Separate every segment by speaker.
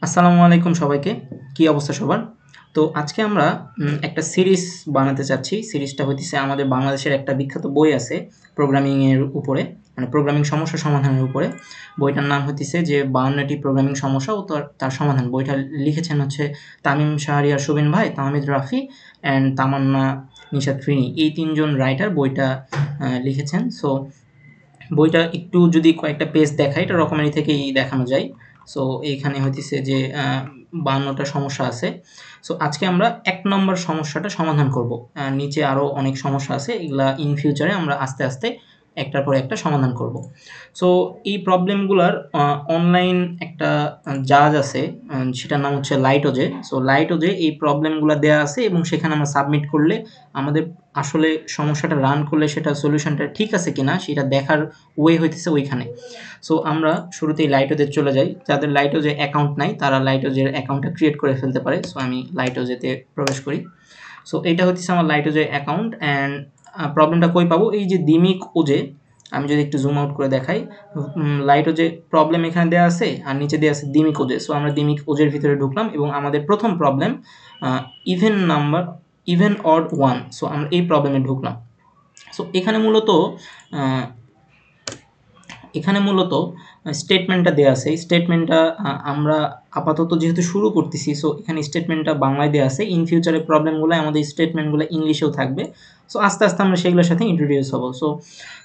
Speaker 1: আসসালামু আলাইকুম সবাইকে। কি অবস্থা সবার? তো আজকে আমরা একটা সিরিজ বানাতে চাচ্ছি। সিরিজটা হইতেছে আমাদের বাংলাদেশের একটা বিখ্যাত বই আছে প্রোগ্রামিং এর উপরে, মানে প্রোগ্রামিং সমস্যা সমাধানের উপরে। বইটার নাম হইতেছে যে 52টি প্রোগ্রামিং সমস্যা ও তার সমাধান। বইটা লিখেছেন হচ্ছে তামিম শাহরিয়ার সুবিন ভাই, তাহমিদ রাফি অ্যান্ড তামান্না নিশাত রিনি। এই ৩ জন রাইটার বইটা লিখেছেন। সো বইটা একটু যদি কয়েকটা পেজ দেখাই, এটা রকমারি থেকেই দেখানো যায়। সো এইখানে হইতেছে যে 52টা সমস্যা আছে। সো আজকে আমরা ১ নম্বর সমস্যাটা সমাধান করব। নিচে আরও অনেক সমস্যা আছে, এগুলা ইন ফিউচারে আমরা আস্তে আস্তে একটার পর একটা সমাধান করব। সো এই প্রবলেমগুলার অনলাইন একটা জাজ আছে, সেটার নাম হচ্ছে লাইটোজে। সো লাইটোজে এই প্রবলেমগুলো দেয়া আছে এবং সেখানে আমরা সাবমিট করলে আমাদের আসলে সমস্যাটা রান করলে সেটা সলিউশনটা ঠিক আছে কিনা সেটা দেখার ওয়ে হইতেছে ওইখানে। সো আমরা শুরুতেই লাইটোজে চলে যাই। যাদের লাইটোজে অ্যাকাউন্ট নাই তারা লাইটোজের অ্যাকাউন্টটা ক্রিয়েট করে ফেলতে পারে। সো আমি লাইটোজেতে প্রবেশ করি। সো এইটা হচ্ছে আমার লাইটোজে অ্যাকাউন্ট অ্যান্ড প্রবলেমটা কই পাবো, এই যে দিমিক ওজে, আমি যদি একটু জুম আউট করে দেখাই, লাইটোজে প্রবলেম এখানে দেওয়া আছে আর নিচে দেওয়া আছে দিমিক ওজে। সো আমরা দিমিক ওজের ভিতরে ঢুকলাম এবং আমাদের প্রথম problem even number, even odd one. So আমরা এই প্রবলেমে ঢুকলাম। সো এখানে মূলত স্টেটমেন্টটা দেওয়া আছে। এই স্টেটমেন্টটা আমরা আপাতত যেহেতু শুরু করতেছি, সো এখানে স্টেটমেন্টটা বাংলায় দেওয়া আছে। ইন ফিউচারে প্রবলেমগুলো আমাদের স্টেটমেন্টগুলো ইংলিশেও থাকবে। সো আস্তে আস্তে আমরা সেগুলোর সাথে ইন্ট্রোডিউস হব। সো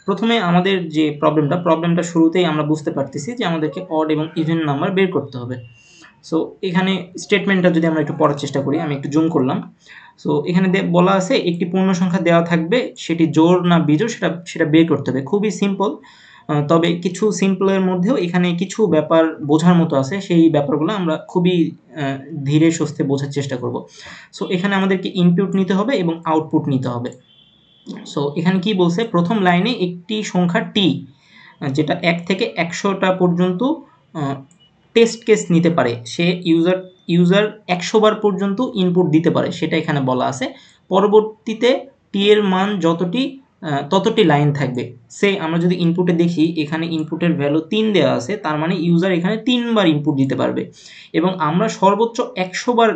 Speaker 1: প্রথমে আমাদের যে প্রবলেমটা শুরুতেই আমরা বুঝতে পারতেছি যে আমাদেরকে অড এবং ইভেন নাম্বার বের করতে হবে। সো এখানে স্টেটমেন্টটা যদি আমরা একটু পড়ার চেষ্টা করি, আমি একটু জুম করলাম। সো এখানে বলা আছে একটি পূর্ণ সংখ্যা দেওয়া থাকবে, সেটি জোড় না বিজোড় সেটা বের করতে হবে। খুবই সিম্পল, তবে কিছু সিম্পলের মধ্যেও এখানে কিছু ব্যাপার বোঝার মতো আছে। সেই ব্যাপারগুলো আমরা খুবই ধীরে সুস্থে বোঝার চেষ্টা করব। সো এখানে আমাদেরকে ইনপুট নিতে হবে এবং আউটপুট নিতে হবে। সো এখানে কি বলছে, প্রথম লাইনে একটি সংখ্যা টি, যেটা ১ থেকে ১০০টা পর্যন্ত টেস্ট কেস নিতে পারে, সে ইউজার ১০০ বার পর্যন্ত ইনপুট দিতে পারে, সেটা এখানে বলা আছে। পরবর্তীতে টি এর মান ততটি লাইন থাকবে। সে আমরা যদি ইনপুটে দেখি, এখানে ইনপুটের ভ্যালু ৩ দেওয়া আছে, তার মানে ইউজার এখানে ৩ বার ইনপুট দিতে পারবে এবং আমরা সর্বোচ্চ ১০০ বার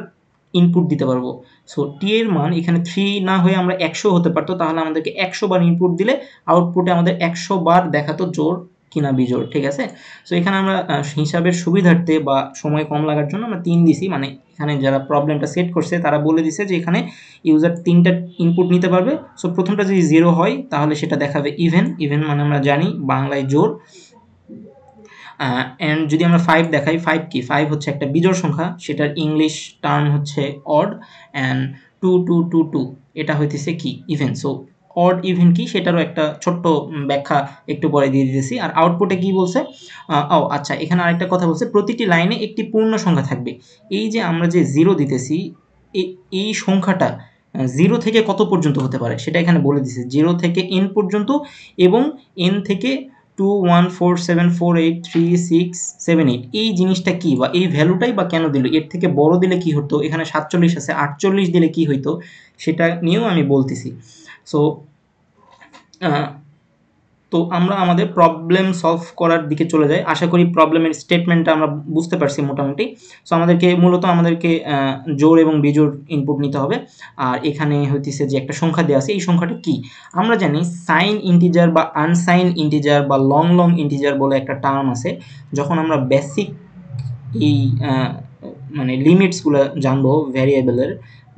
Speaker 1: ইনপুট দিতে পারবো। সো টি এর মান এখানে 3 না হয়ে আমরা ১০০ হতে পারতো, তাহলে আমাদেরকে ১০০ বার ইনপুট দিলে আউটপুটে আমাদের ১০০ বার দেখাতো জোড় কিনা বিজোড়, ঠিক আছে? সো এখানে আমরা হিসাবের সুবিধার্থে বা সময় কম লাগার জন্য আমরা ৩ দিছি, মানে এখানে যারা প্রবলেমটা সেট করছে তারা বলে দিছে যে এখানে ইউজার ৩টা ইনপুট নিতে পারবে। সো প্রথমটা যদি 0 হয় তাহলে সেটা দেখাবে ইভেন মানে আমরা জানি বাংলায় জোড়। অ্যান্ড যদি আমরা 5 দেখাই, 5 কি? 5 হচ্ছে একটা বিজোড় সংখ্যা, সেটার ইংলিশ টার্ম হচ্ছে অড। অ্যান্ড 2 এটা হইতেছে কি? ইভেন। সো অড ইভেন কি সেটারও একটা ছোট্ট ব্যাখ্যা একটু পরে দিয়ে দিতেছি। আর আউটপুটে কি বলছে, আচ্ছা, এখানে আরেকটা কথা বলছে, প্রতিটি লাইনে একটি পূর্ণ সংখ্যা থাকবে। এই যে আমরা যে 0 দিতেছি, এই সংখ্যাটা 0 থেকে কত পর্যন্ত হতে পারে সেটা এখানে বলে দিছে। 0 থেকে n পর্যন্ত এবং n থেকে 2 1 4 7 4 8 3 6 7 8, এই জিনিসটা কি বা এই ভ্যালুটাই বা কেন দিল? এর থেকে বড় দিলে কি হতো? এখানে 47 আছে, 48 দিলে কি হইতো সেটা নিয়েও আমি বলতেছি। সো তো আমরা আমাদের প্রবলেম সলভ করার দিকে চলে যাই। আশা করি প্রবলেমের স্টেটমেন্টটা আমরা বুঝতে পারছি মোটামুটি। সো আমাদেরকে জোড় এবং বিজোড় ইনপুট নিতে হবে। আর এখানে হইতেছে যে একটা সংখ্যা দেওয়া আছে, এই সংখ্যাটা কি? আমরা জানি সাইন ইন্টিজার বা আনসাইন ইন্টিজার বা লং ইন্টিজার বলে একটা টার্ম আছে। যখন আমরা বেসিক এই মানে লিমিটসগুলো জানবো ভ্যারিয়েবলের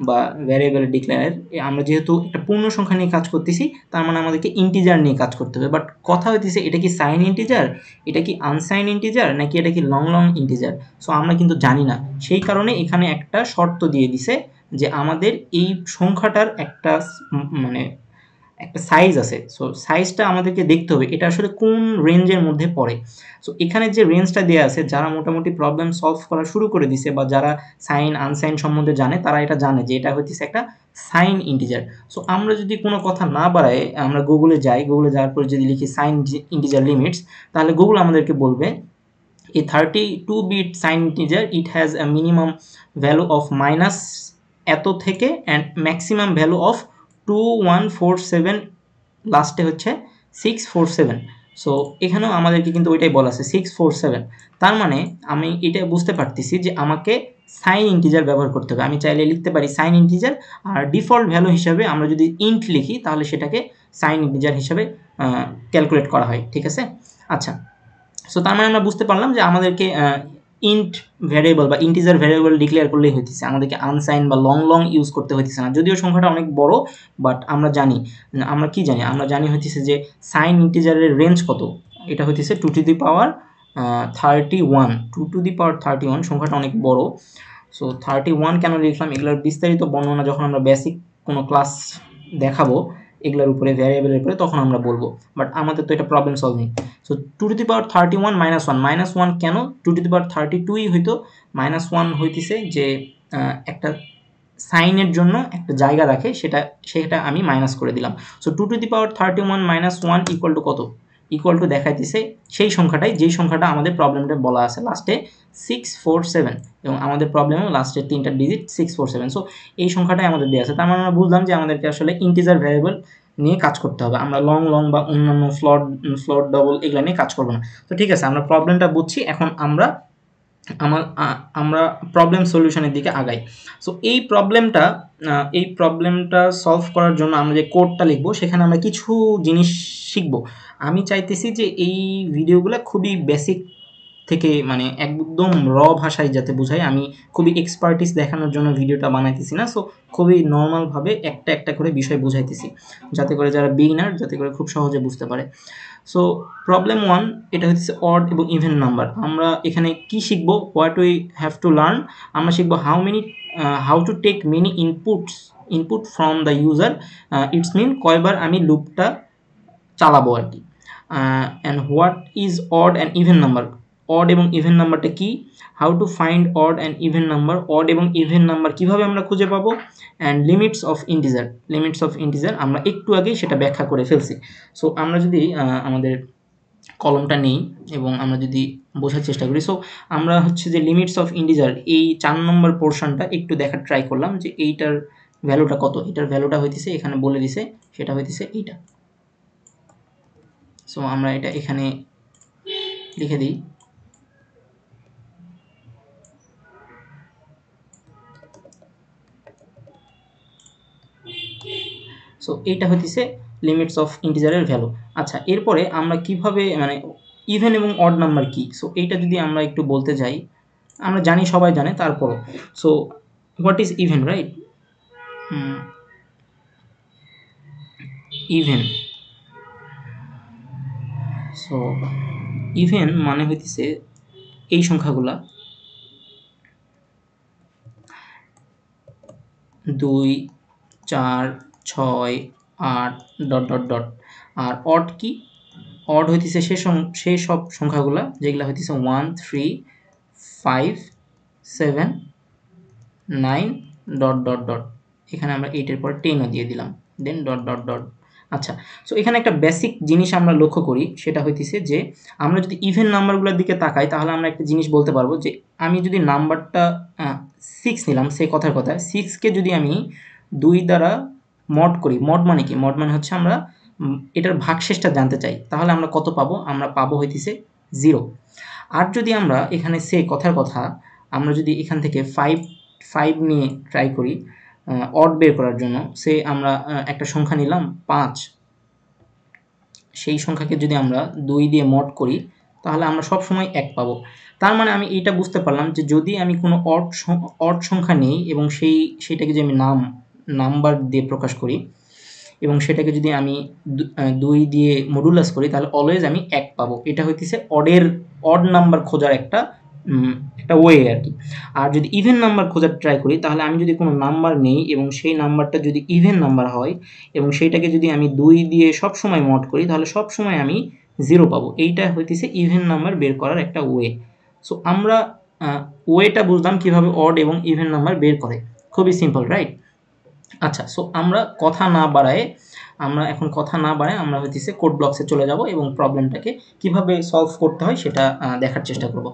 Speaker 1: বা ভ্যারিয়েবল ডিক্লেয়ারের, আমরা যেহেতু একটা পূর্ণ সংখ্যা নিয়ে কাজ করতেছি, তার মানে আমাদেরকে ইন্টিজার নিয়ে কাজ করতে হবে। বাট কথা হইতেছে এটা কি সাইন ইন্টিজার, এটা কি আনসাইন ইন্টিজার, নাকি এটা কি লং ইন্টিজার? সো আমরা কিন্তু জানি না। সেই কারণে এখানে একটা শর্ত দিয়ে দিছে যে আমাদের এই সংখ্যাটার মানে একটা সাইজ আছে। সো সাইজটা আমাদেরকে দেখতে হবে এটা আসলে কোন রেঞ্জের মধ্যে পড়ে। সো এখানে যে রেঞ্জটা দেওয়া আছে, যারা মোটামুটি প্রবলেম সলভ করা শুরু করে দিছে বা যারা সাইন আনসাইন সম্বন্ধে জানে, তারা এটা জানে যে এটা হচ্ছে একটা সাইন ইন্টিজার। সো আমরা যদি কোনো কথা না বাড়াই, আমরা গুগলে যাওয়ার পর যদি লিখি সাইন ইন্টিজার লিমিটস, তাহলে গুগল আমাদেরকে বলবে a 32-bit sign integer it has a minimum value of minus এত থেকে and maximum value of 2147, লাস্টে হচ্ছে 647। সো এখানেও আমাদেরকে কিন্তু ওইটাই বলা আছে 647। তার মানে আমি এটা বুঝতে পারতেছি যে আমাকে সাইন ইন্টিজার ব্যবহার করতে হবে। আমি চাইলে লিখতে পারি সাইন ইন্টিজার, আর ডিফল্ট ভ্যালু হিসাবে আমরা যদি ইন্ট লিখি তাহলে সেটাকে সাইন ইন্টিজার হিসাবে ক্যালকুলেট করা হয়, ঠিক আছে। আচ্ছা, সো তার মানে আমরা বুঝতে পারলাম যে আমাদেরকে ইন্ট ভ্যারিয়েবল বা ইন্টিজার ভ্যারিয়েবল ডিক্লেয়ার করলেই হইতেছে, আমাদেরকে আনসাইন বা লং লং ইউজ করতে হইতেছে না। যদিও সংখ্যাটা অনেক বড়, বাট আমরা জানি, আমরা কি জানি, আমরা জানি হইতেছে যে সাইন ইন্টিজারের রেঞ্জ কত। এটা হইতেছে 2 to the power 31, 2 to the পাওয়ার 31, সংখ্যাটা অনেক বড়। সো 31 কেন লিখলাম, এগুলোর বিস্তারিত বর্ণনা যখন আমরা বেসিক কোনো ক্লাস দেখাবো এগুলোর উপরে, ভ্যারিয়েবলের উপরে, তখন আমরা বলবো। বাট আমাদের তো এটা problem solving. So 2 to the পাওয়ার 31 -1, -1 কেন, 2 টু দি পাওয়ার 32ই হইতো, -1 হইতেছে যে একটা সাইনের জন্য একটা জায়গা রাখে, সেটা আমি মাইনাস করে দিলাম। So 2 to the power 31 -1 equal to কত, ইকুয়াল টু দেখাইতেছে সেই সংখ্যাটাই, যেই সংখ্যাটা আমাদের প্রবলেমটা বলা আছে লাস্টে 647, এবং আমাদের প্রবলেমেও লাস্টের 3টা ডিজিট 647। সো এই সংখ্যাটাই আমাদের দেওয়া আছে। তার মানে আমরা বুঝলাম যে আমাদেরকে আসলে ইন্টিজার ভ্যারিয়েবল নিয়ে কাজ করতে হবে, আমরা লং লং বা অন্যান্য ফ্লোট ডবল এগুলো নিয়ে কাজ করবো না। তো ঠিক আছে, আমরা প্রবলেমটা বুঝছি, এখন আমরা প্রবলেম সলিউশনের দিকে আগাই। সো এই প্রবলেমটা সলভ করার জন্য আমরা যে কোডটা লিখবো সেখানে আমরা কিছু জিনিস শিখবো। আমি চাইতেছি যে এই ভিডিওগুলো খুবই বেসিক থেকে, মানে একদম র ভাষায় যাতে বোঝাই, আমি খুবই এক্সপার্টিস দেখানোর জন্য ভিডিওটা বানাইতেছি না। সো খুবই নর্মালভাবে একটা একটা করে বিষয় বুঝাইতেছি, যাতে করে যারা বিগিনার যাতে করে খুব সহজে বুঝতে পারে। সো প্রবলেম 1, এটা হচ্ছে অড এবং ইভেন নাম্বার। আমরা এখানে কি শিখবো, what we have to learn, আমরা শিখবো how to take many input from the user. It's mean কয়বার আমি লুপটা চালাবো আর কি। And what is odd and even number, odd এবং ইভেন নাম্বারটা কি, how to find odd and even number, odd এবং ইভেন নাম্বার কীভাবে আমরা খুঁজে পাবো, অ্যান্ড লিমিটস অফ ইন্টিজার আমরা একটু আগেই সেটা ব্যাখ্যা করে ফেলছি। সো আমরা যদি আমাদের কলমটা নেই এবং আমরা যদি বোঝার চেষ্টা করি, সো আমরা হচ্ছে যে লিমিটস অফ ইন্টিজার এই 4 নম্বর পোর্শনটা একটু দেখার ট্রাই করলাম যে এইটার ভ্যালুটা কত। এটার ভ্যালুটা হইতেছে, এখানে বলে দিছে, সেটা হইতেছে এইটা। সো আমরা এটা এখানে লিখে দিই। সো এইটা হইতেছে লিমিটস অফ ইন্টিজারের ভ্যালু। আচ্ছা, এরপরে আমরা কিভাবে, মানে ইভেন এবং অড নাম্বার কি, সো এইটা যদি আমরা একটু বলতে যাই, আমরা জানি, সবাই জানে, তারপরও। So what is even, right? Even, so even মানে হইতেছে এই সংখ্যাগুলা 2, 4, 6, 8 ডট ডট ডট। আর অড কি, অড হইতেছে সেই সব সংখ্যাগুলা যেগুলা হইতেছে 1, 3, 5, 7, 9 ডট ডট ডট। এখানে আমরা 8-এর পর 10ও দিয়ে দিলাম, দেন ডট ডট ডট। আচ্ছা, সো এখানে একটা বেসিক জিনিস আমরা লক্ষ্য করি, সেটা হইতেছে যে আমরা যদি ইভেন নাম্বারগুলোর দিকে তাকাই তাহলে আমরা একটা জিনিস বলতে পারবো যে আমি যদি নাম্বারটা 6 নিলাম, সেই কথার কথা 6কে যদি আমি 2 দ্বারা মড করি, মড মানে কি, মড মানে হচ্ছে আমরা এটার ভাগশেষটা জানতে চাই, তাহলে আমরা কত পাবো, আমরা পাবো হইতেছে 0। আর যদি আমরা এখানে সে কথার কথা আমরা যদি এখান থেকে 5 নিয়ে ট্রাই করি অড বের করার জন্য, সে আমরা একটা সংখ্যা নিলাম 5, সেই সংখ্যাকে যদি আমরা 2 দিয়ে মড করি তাহলে আমরা সব সময় 1 পাবো। তার মানে আমি এইটা বুঝতে পারলাম যে যদি আমি কোনো অড সংখ্যা নেই এবং সেইটাকে যদি আমি নাম্বার দিয়ে প্রকাশ করি এবং সেটাকে যদি আমি 2 দিয়ে মডুলাস করি তাহলে অলওয়েজ আমি 1 পাবো। এটা হইতেছে অড নাম্বার খোঁজার একটা ওয়ে আর কি। আর যদি ইভেন নাম্বার খোঁজার ট্রাই করি তাহলে আমি যদি কোনো নাম্বার নেই এবং সেই নাম্বারটা যদি ইভেন নাম্বার হয় এবং সেইটাকে যদি আমি 2 দিয়ে সবসময় মড করি তাহলে সবসময় আমি 0 পাবো। এইটা হইতেছে ইভেন নাম্বার বের করার একটা ওয়ে। সো আমরা ওয়েটা বুঝলাম কীভাবে অড এবং ইভেন নাম্বার বের করে, খুবই সিম্পল, রাইট? আচ্ছা, সো আমরা এখন কথা না বাড়ায় আমরা হইতেছে কোড ব্লকসে চলে যাব এবং প্রবলেমটাকে কিভাবে সলভ করতে হয় সেটা দেখার চেষ্টা করব।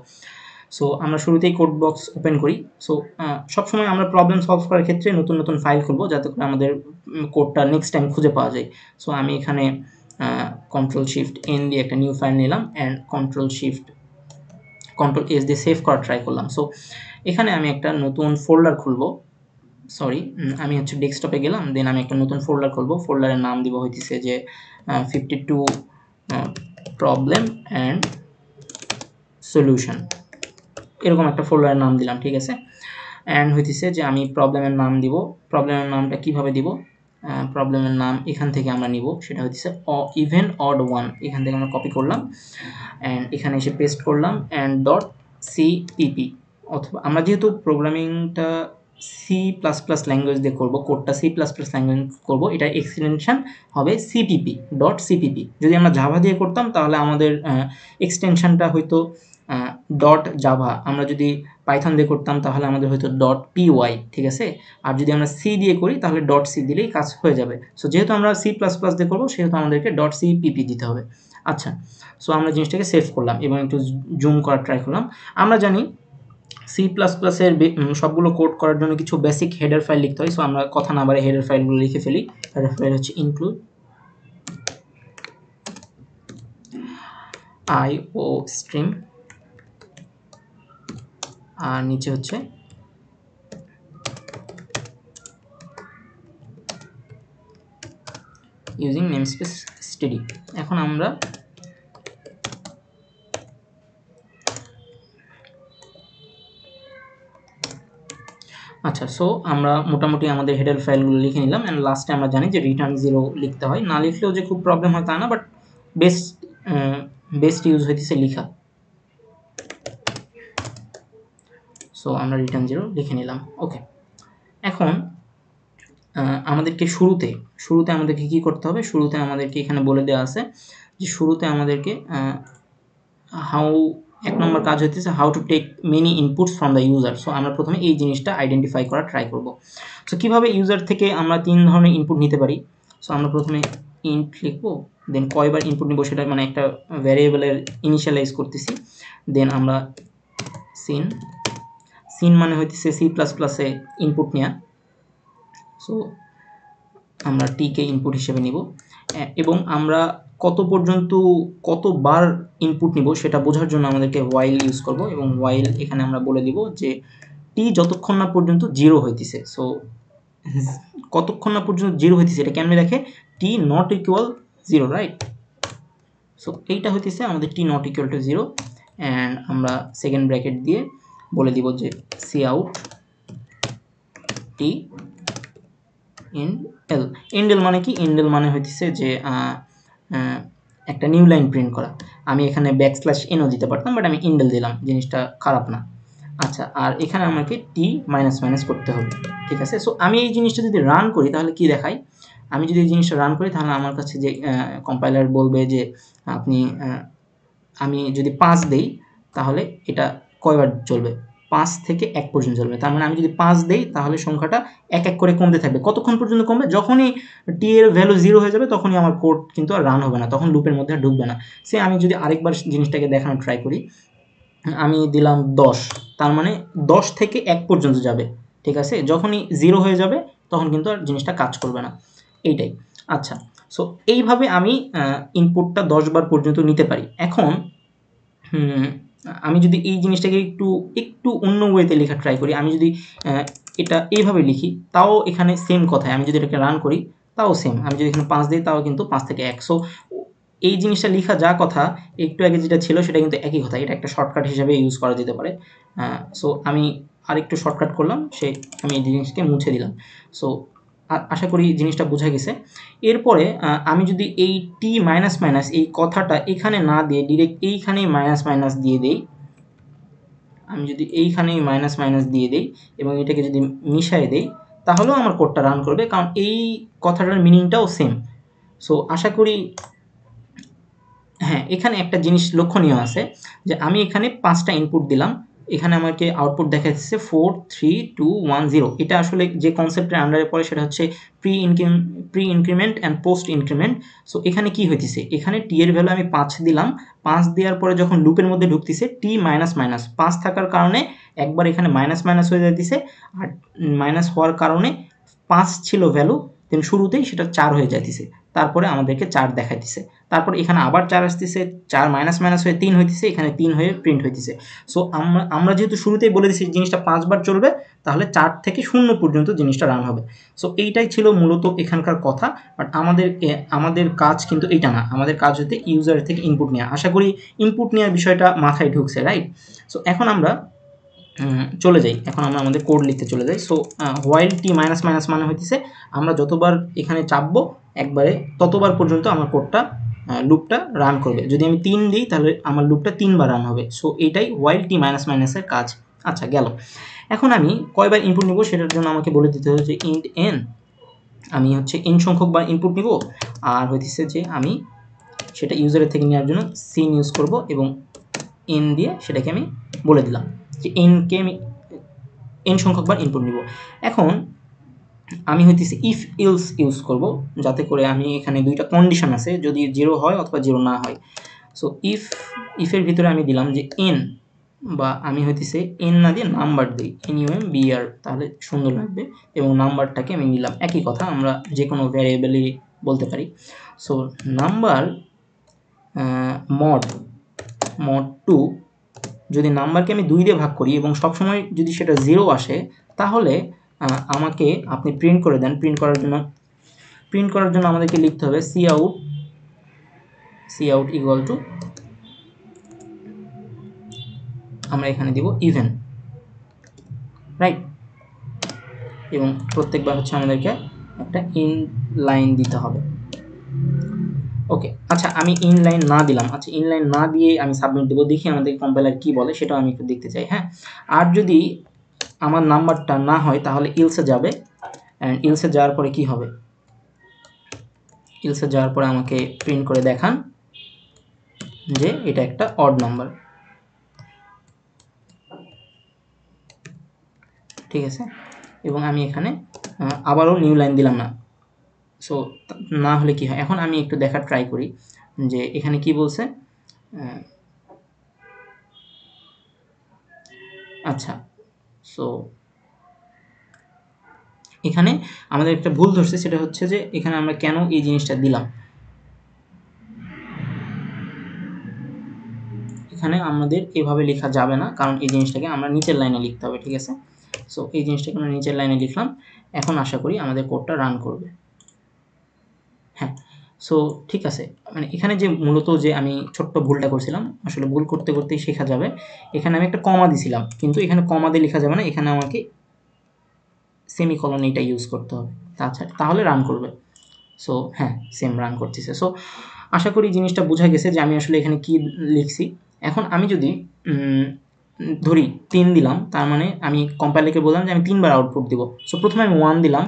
Speaker 1: সো আমরা শুরুতেই কোড বক্স ওপেন করি। সো সবসময় আমরা প্রবলেম সলভ করার ক্ষেত্রে নতুন ফাইল খুলবো যাতে করে আমাদের কোডটা নেক্সট টাইম খুঁজে পাওয়া যায়। সো আমি এখানে কন্ট্রোল শিফট এন দিয়ে একটা নিউ ফাইল নিলাম অ্যান্ড কন্ট্রোল এস দিয়ে সেভ করা ট্রাই করলাম। সো এখানে আমি একটা নতুন ফোল্ডার খুলবো, সরি আমি হচ্ছে ডেস্কটপে গেলাম, দেন আমি একটা নতুন ফোল্ডার খুলবো। ফোল্ডারের নাম দিব হইতেছে যে 52 প্রবলেম অ্যান্ড সলিউশন, এরকম একটা ফোল্ডারের নাম দিলাম, ঠিক আছে। অ্যান্ড হইতেছে যে আমি প্রবলেমের নাম দিব। প্রবলেমের নামটা কিভাবে দিব? প্রবলেমের নাম এখান থেকে আমরা নিব, সেটা হচ্ছে ইভেন অড ওয়ান, এখান থেকে আমরা কপি করলাম অ্যান্ড এখানে এসে পেস্ট করলাম অ্যান্ড ডট সিপিপি, অথবা আমরা যেহেতু প্রোগ্রামিংটা C++ ল্যাঙ্গুয়েজ দিয়ে করবো, কোডটা C++ ল্যাঙ্গুয়েজ করবো, এটা এক্সটেনশন হবে সিপিপি ডট সিপিপি। যদি আমরা জাভা দিয়ে করতাম তাহলে আমাদের এক্সটেনশনটা হয়তো ডট জাভা, আমরা যদি পাইথন দিয়ে করতাম তাহলে আমাদের হয়তো ডট পিওয়াই, ঠিক আছে। আর যদি আমরা সি দিয়ে করি তাহলে ডট সি দিলেই কাজ হয়ে যাবে। সো যেহেতু আমরা C++ দিয়ে করবো সেহেতু আমাদেরকে ডট সিপিপি দিতে হবে। আচ্ছা, সো আমরা জিনিসটাকে সেভ করলাম এবং একটু জুম করার ট্রাই করলাম। আমরা জানি C++ এর সবগুলো কোড করার জন্য কিছু বেসিক হেডার ফাইল লিখতে হয়। সো আমরা কথা না বাড়ে হেডার ফাইলগুলো লিখে ফেলি। হেডার ফাইল হচ্ছে ইনক্লুড IO স্ট্রিম, আর নিচে হচ্ছে ইউজিং নেমস্পেস স্টাডি। এখন আমরা আচ্ছা, সো আমরা মোটামুটি আমাদের হেডার ফাইলগুলো লিখে নিলাম অ্যান্ড লাস্টে আমরা জানি যে রিটার্ন 0 লিখতে হয়। না লিখলেও যে খুব প্রবলেম হয় তা না, বাট বেস্ট ইউজ হইতেছে লিখা। সো আমরা রিটার্ন 0 লিখে নিলাম। ওকে, এখন আমাদেরকে শুরুতে আমাদেরকে কি করতে হবে? শুরুতে আমাদেরকে এখানে বলে দেওয়া আছে যে শুরুতে আমাদেরকে এক নম্বর কাজ হইতেছে how to take many inputs from the user. So আমরা প্রথমে এই জিনিসটা আইডেন্টিফাই করা ট্রাই করব। সো কীভাবে ইউজার থেকে আমরা 3 ধরনের ইনপুট নিতে পারি? সো আমরা প্রথমে ইন্ট লিখবো, দেন কয়বার ইনপুট নিব সেটা মানে একটা ভ্যারিয়েবলের ইনিশিয়ালাইজ করতেছি। দেন আমরা সিন মানে হইতেছে C++ এ ইনপুট নেওয়া। সো আমরা টিকে ইনপুট হিসেবে নিব এবং আমরা কতবার ইনপুট নিব সেটা বোঝার জন্য আমাদেরকে while ইউজ করব এবং while এখানে আমরা বলে দিব যে টি যতক্ষণ না পর্যন্ত 0 হইতেছে। সো কতক্ষণ না পর্যন্ত 0 হইতেছে এটা কেমনে দেখে? টি নট ইকুয়াল 0, রাইট? সো এইটা হইতেছে আমাদের টি নট ইকুয়াল টু 0 অ্যান্ড আমরা সেকেন্ড ব্র্যাকেট দিয়ে বলে দিব যে cout টি এন্ডেল মানে কি? এন্ডেল মানে হইতেছে যে একটা নিউ লাইন প্রিন্ট করা। আমি এখানে \n ও দিতে পারতাম, বাট আমি এন্ডেল দিলাম, জিনিসটা খারাপ না। আচ্ছা, আর এখানে আমাকে টি মাইনাস করতে হবে, ঠিক আছে। সো আমি এই জিনিসটা যদি রান করি তাহলে কি দেখায়? আমি যদি এই জিনিসটা রান করি তাহলে আমার কাছে যে কম্পাইলার বলবে যে আমি যদি 5 দেই তাহলে এটা কয়বার চলবে? 5 থেকে 1 পর্যন্ত চলবে। তার মানে আমি যদি 5 দেই তাহলে সংখ্যাটা এক করে কমতে থাকবে। কতক্ষণ পর্যন্ত কমবে? যখনই টি এর ভ্যালু 0 হয়ে যাবে তখনই আমার কোড কিন্তু আর রান হবে না, তখন লুপের মধ্যে আর ঢুকবে না। সে আমি যদি আরেকবার জিনিসটাকে দেখানোর ট্রাই করি, আমি দিলাম 10, তার মানে 10 থেকে 1 পর্যন্ত যাবে, ঠিক আছে। যখনই 0 হয়ে যাবে তখন কিন্তু আর জিনিসটা কাজ করবে না, এইটাই। আচ্ছা, সো এইভাবে আমি ইনপুটটা 10 বার পর্যন্ত নিতে পারি। এখন আমি যদি এই জিনিসটাকে একটু অন্য ওয়েতে লেখা ট্রাই করি, আমি যদি এটা এইভাবে লিখি তাও এখানে সেম কথায়, আমি যদি এটাকে রান করি তাও সেম। আমি যদি এখানে 5 দিই তাও কিন্তু 5 থেকে 1। সো এই জিনিসটা লেখা যা কথা একটু আগে যেটা ছিল সেটা কিন্তু একই কথা। এটা একটা শর্টকাট হিসেবে ইউজ করা যেতে পারে। সো আমি আরেকটু শর্টকাট করলাম, আমি এই জিনিসকে মুছে দিলাম। সো আশা করি জিনিসটা বোঝা গেছে। এরপরে আমি যদি এই টি মাইনাস এই কথাটা এখানে না দিয়ে ডিরেক্ট এইখানেই মাইনাস দিয়ে দেই, আমি যদি এইখানেই মাইনাস দিয়ে দেই এবং এটাকে যদি মিশাই দেই তাহলেও আমার কোডটা রান করবে, কারণ এই কথাটার মিনিংটাও সেম। সো আশা করি হ্যাঁ, এখানে একটা জিনিস লক্ষণীয় আছে যে আমি এখানে 5টা ইনপুট দিলাম, এখানে আমাকে আউটপুট দেখাচ্ছে 4 3 2 1 0। এটা আসলে যে কনসেপ্টের আন্ডারে পড়ে সেটা হচ্ছে pre increment and post increment. So এখানে কি হইতেছে? এখানে টি এর ভ্যালু আমি 5 দিলাম, 5 দেওয়ার পরে যখন লুপের মধ্যে ঢুকতেছে টি মাইনাস 5 থাকার কারণে একবার এখানে মাইনাস হয়ে যাইতেছে, আর মাইনাস হওয়ার কারণে 5 ছিল ভ্যালু, দেন শুরুতেই সেটা 4 হয়ে যাইতেছে, তারপরে আমাদেরকে 4 দেখাইতেছে, তারপর এখানে আবার 4 আসতেছে, 4 মাইনাস মাইনাস হয়ে 3 হইতেছে, এখানে 3 হয়ে প্রিন্ট হইতেছে। সো আমরা যেহেতু শুরুতেই বলে দিছি জিনিসটা 5 বার চলবে, তাহলে 4 থেকে 0 পর্যন্ত জিনিসটা রান হবে। সো এইটাই ছিল মূলত এখানকার কথা। বাট আমাদের কাজ কিন্তু এইটা না, আমাদের কাজ হতে ইউজারের থেকে ইনপুট নেওয়া। আশা করি ইনপুট নেওয়ার বিষয়টা মাথায় ঢুকছে, রাইট? সো এখন আমরা চলে যাই, এখন আমরা আমাদের কোড লিখতে চলে যাই। সো হোয়াইল টি মাইনাস মাইনাস মানে হইতেছে আমরা যতবার এখানে চাপবো একবারে ততবার পর্যন্ত আমার কোডটা লুপটা রান করবে। যদি আমি 3 দিই তাহলে আমার লুপটা 3 বার রান হবে। সো এইটাই হোয়াইল টি মাইনাস মাইনাসের কাজ। আচ্ছা, গেল। এখন আমি কয়বার ইনপুট নিব সেটার জন্য আমাকে বলে দিতে হবে যে ইন্ট এন, আমি হচ্ছে এন সংখ্যক বার ইনপুট নিব, আর হইতেছে যে আমি সেটা ইউজারের থেকে নেওয়ার জন্য সিন ইউজ করব এবং এন দিয়ে সেটাকে আমি বলে দিলাম যে এনকে আমি এন সংখ্যক বার ইনপুট নিব। এখন আমি হইতেছে ইফ ইলস ইউজ করব, যাতে করে আমি এখানে দুইটা কন্ডিশন আছে, যদি 0 হয় অথবা 0 না হয়। সো ইফের ভিতরে আমি দিলাম যে এন, বা আমি হইতেছে এন না দিয়ে নাম্বার দিই, NUMBR, তাহলে সুন্দর লাগবে, এবং নাম্বারটাকে আমি নিলাম। একই কথা, আমরা যে কোনো ভ্যারিয়েবলই বলতে পারি। সো নাম্বার মড 2, যদি নাম্বারকে আমি 2 দিয়ে ভাগ করি এবং সবসময় যদি সেটা 0 আসে, তাহলে আমাকে আপনি প্রিন্ট করে দেন। প্রিন্ট করার জন্য আমাদেরকে লিখতে হবে cout ইকুয়াল টু, আমরা এখানে দিব ইভেন, রাইট? এবং প্রত্যেকবার হচ্ছে আমাদেরকে একটা ইন লাইন দিতে হবে। ওকে, আচ্ছা আমি ইন লাইন না দিলাম, আচ্ছা ইন লাইন না দিয়ে আমি সাবমিট দেবো, দেখি আমাদের কম্পাইলার কি বলে সেটাও আমি একটু দেখতে চাই। হ্যাঁ, আর যদি আমার নাম্বারটা না হয় তাহলে ইলসে যাবে, অ্যান্ড ইলসে যাওয়ার পরে কি হবে, ইলসে যাওয়ার পরে আমাকে প্রিন্ট করে দেখান যে এটা একটা অড নাম্বার। ঠিক আছে, এবং আমি এখানে আবারও নিউ লাইন দিলাম না। সো না হলে কি হয়, এখন আমি একটু দেখার ট্রাই করি যে এখানে কি বলছে। আচ্ছা, সো এখানে আমাদের একটা ভুল ধরছে, সেটা হচ্ছে যে এখানে আমরা কেন এই জিনিসটা দিলাম, এখানে আমাদের এভাবে লেখা যাবে না, কারণ এই জিনিসটাকে আমরা নিচের লাইনে লিখতে হবে। ঠিক আছে, সো এই জিনিসটাকে আমরা নিচের লাইনে লিখলাম। এখন আশা করি আমাদের কোডটা রান করবে। হ্যাঁ, সো ঠিক আছে, মানে এখানে যে মূলত যে আমি ছোট্ট ভুলটা করছিলাম, আসলে ভুল করতে করতেই শেখা যাবে। এখানে আমি একটা কমা দিছিলাম, কিন্তু এখানে কমা দিয়ে লেখা যাবে না, এখানে আমাকে সেমিকলন এটা ইউজ করতে হবে, তাহলে রান করবে। সো হ্যাঁ, সেম রান করতেছে। সো আশা করি জিনিসটা বোঝা গেছে যে আমি আসলে এখানে কি লিখছি। এখন আমি যদি ধরি 3 দিলাম, তার মানে আমি কম্পাইলারকে বললাম যে আমি 3 বার আউটপুট দিব। সো প্রথমে আমি 1 দিলাম,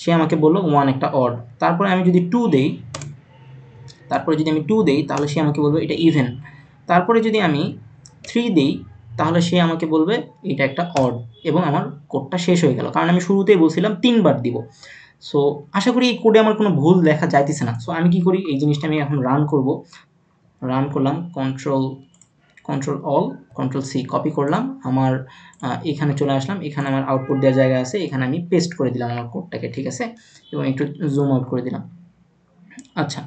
Speaker 1: সে আমাকে বললো 1 একটা অড। তারপরে আমি যদি 2 দেই, তাহলে সে আমাকে বলবে এটা ইভেন। তারপরে যদি আমি 3 দেই, তাহলে সে আমাকে বলবে এটা একটা অড, এবং আমার কোডটা শেষ হয়ে গেল, কারণ আমি শুরুতেই বলছিলাম 3 বার দিব। সো আশা করি এই কোডে আমার কোনো ভুল দেখা যাইতেছে না। সো আমি কি করি, এই জিনিসটা আমি এখন রান করব। রান করলাম, কন্ট্রোল সি কপি করলাম, আমার এখানে চলে আসলাম, এখানে আমার আউটপুট দেওয়ার জায়গা আছে, এখানে আমি পেস্ট করে দিলাম আমার কোডটাকে। ঠিক আছে, এবং একটু জুম আউট করে দিলাম। আচ্ছা,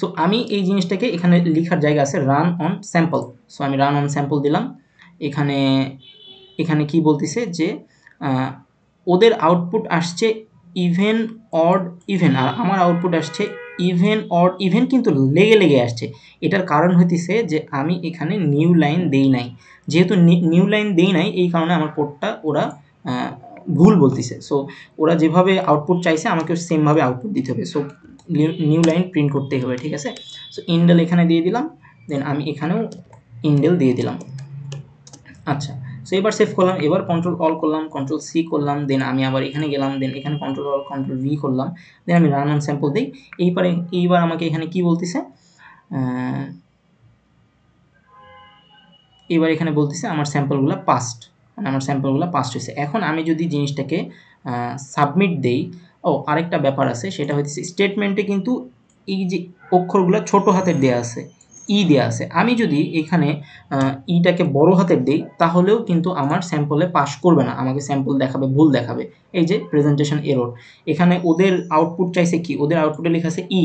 Speaker 1: সো আমি এই জিনিসটাকে এখানে লেখার জায়গা আছে রান অন স্যাম্পল। সো আমি রান অন স্যাম্পল দিলাম। এখানে কি বলতেছে যে ওদের আউটপুট আসছে ইভেন অড ইভেন, আর আমার আউটপুট আসছে ইভেন অড ইভেন, কিন্তু লেগে লেগে আসছে। এটার কারণ হইতেছে যে আমি এখানে নিউ লাইন দেই নাই। যেহেতু নিউ লাইন দেই নাই, এই কারণে আমার কোডটা ওরা ভুল বলতেছে। সো ওরা যেভাবে আউটপুট চাইছে আমাকে সেমভাবে আউটপুট দিতে হবে। সো নিউ লাইন প্রিন্ট করতেই হবে। ঠিক আছে, সো ইন্ডেল এখানে দিয়ে দিলাম, দেন আমি এখানেও ইন্ডেল দিয়ে দিলাম। আচ্ছা, সো এবার সেভ করলাম, এবার কন্ট্রোল অল করলাম, কন্ট্রোল সি করলাম, দেন আমি আবার এখানে গেলাম, দেন এখানে কন্ট্রোল অল কন্ট্রোল ভি করলাম, দেন আমি রান অন স্যাম্পল দিই। এইবার আমাকে এখানে কি বলতেছে, এবার এখানে বলতেছে আমার স্যাম্পলগুলো পাস্ট, মানে আমার স্যাম্পলগুলো পাস্ট হয়েছে। এখন আমি যদি জিনিসটাকে সাবমিট দেই, আরেকটা ব্যাপার আছে, সেটা হচ্ছে স্টেটমেন্টে কিন্তু এই যে অক্ষরগুলো ছোট হাতের দেওয়া আছে, ই দেয়া আছে। আমি যদি এখানে ইটাকে বড় হাতের দেই তাহলেও কিন্তু আমার স্যাম্পলে পাস করবে না, আমাকে স্যাম্পল দেখাবে, ভুল দেখাবে। এই যে প্রেজেন্টেশন এরর। এখানে ওদের আউটপুট চাইছে কি, ওদের আউটপুটে লেখা আছে ই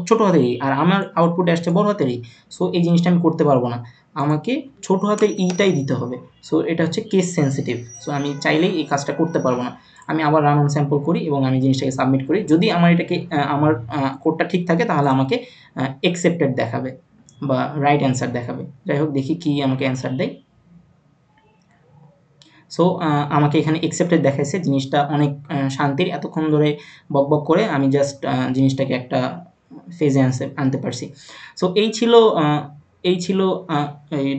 Speaker 1: ছোট হাতের ই, আর আমার আউটপুটে আসছে বড় হাতের ই। সো এই জিনিসটা আমি করতে পারবো না, আমাকে ছোট হাতের ইটাই দিতে হবে। সো এটা হচ্ছে কেস সেন্সিটিভ। সো আমি চাইলেই এই কাজটা করতে পারবো না। আমি আবার রান অন স্যাম্পল করি এবং আমি জিনিসটাকে সাবমিট করি। যদি আমার এটাকে আমার কোডটা ঠিক থাকে তাহলে আমাকে অ্যাকসেপ্টেড দেখাবে বা রাইট অ্যান্সার দেখাবে। যাই হোক, দেখি কি আমাকে অ্যান্সার দেয়। সো আমাকে এখানে অ্যাকসেপ্টেড দেখাইছে। জিনিসটা অনেক শান্তির। এতক্ষণ ধরে বকবক করে আমি জাস্ট জিনিসটাকে একটা ফেজে আনতে পারছি। সো এই ছিল এই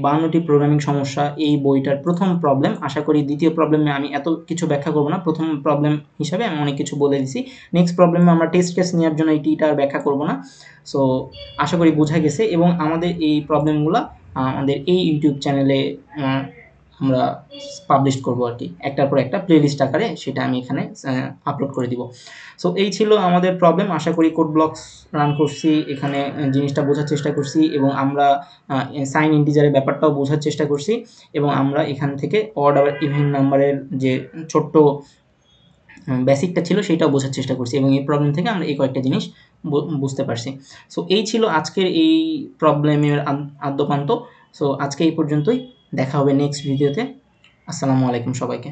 Speaker 1: 52টি প্রোগ্রামিং সমস্যা এই বইটার প্রথম প্রবলেম। আশা করি দ্বিতীয় প্রবলেমে আমি এত কিছু ব্যাখ্যা করব না। প্রথম প্রবলেম হিসাবে আমি অনেক কিছু বলে দিছি। নেক্সট প্রবলেমে আমরা টেস্ট কেস নেওয়ার জন্য এইটা আর ব্যাখ্যা করব না। সো আশা করি বোঝা গেছে এবং আমাদের এই প্রবলেমগুলা আমাদের এই ইউটিউব চ্যানেলে আমরা পাবলিশ করব আর কি, একটার পর একটা প্লেলিস্ট আকারে সেটা আমি এখানে আপলোড করে দিব। সো এই ছিল আমাদের প্রবলেম। আশা করি কোড ব্লকস রান করছি, এখানে জিনিসটা বোঝার চেষ্টা করছি এবং আমরা সাইন ইন্টিজারের ব্যাপারটাও বোঝার চেষ্টা করছি এবং আমরা এখান থেকে অড আবার ইভেন নাম্বারের যে ছোট্ট বেসিকটা ছিল সেটাও বোঝার চেষ্টা করছি এবং এই প্রবলেম থেকে আমরা এই কয়েকটা জিনিস বুঝতে পারছি। সো এই ছিল আজকের এই প্রবলেমের আদ্যপান্ত। সো আজকে এই পর্যন্তই, দেখা হবে নেক্সট ভিডিওতে। আসসালামু আলাইকুম সবাইকে।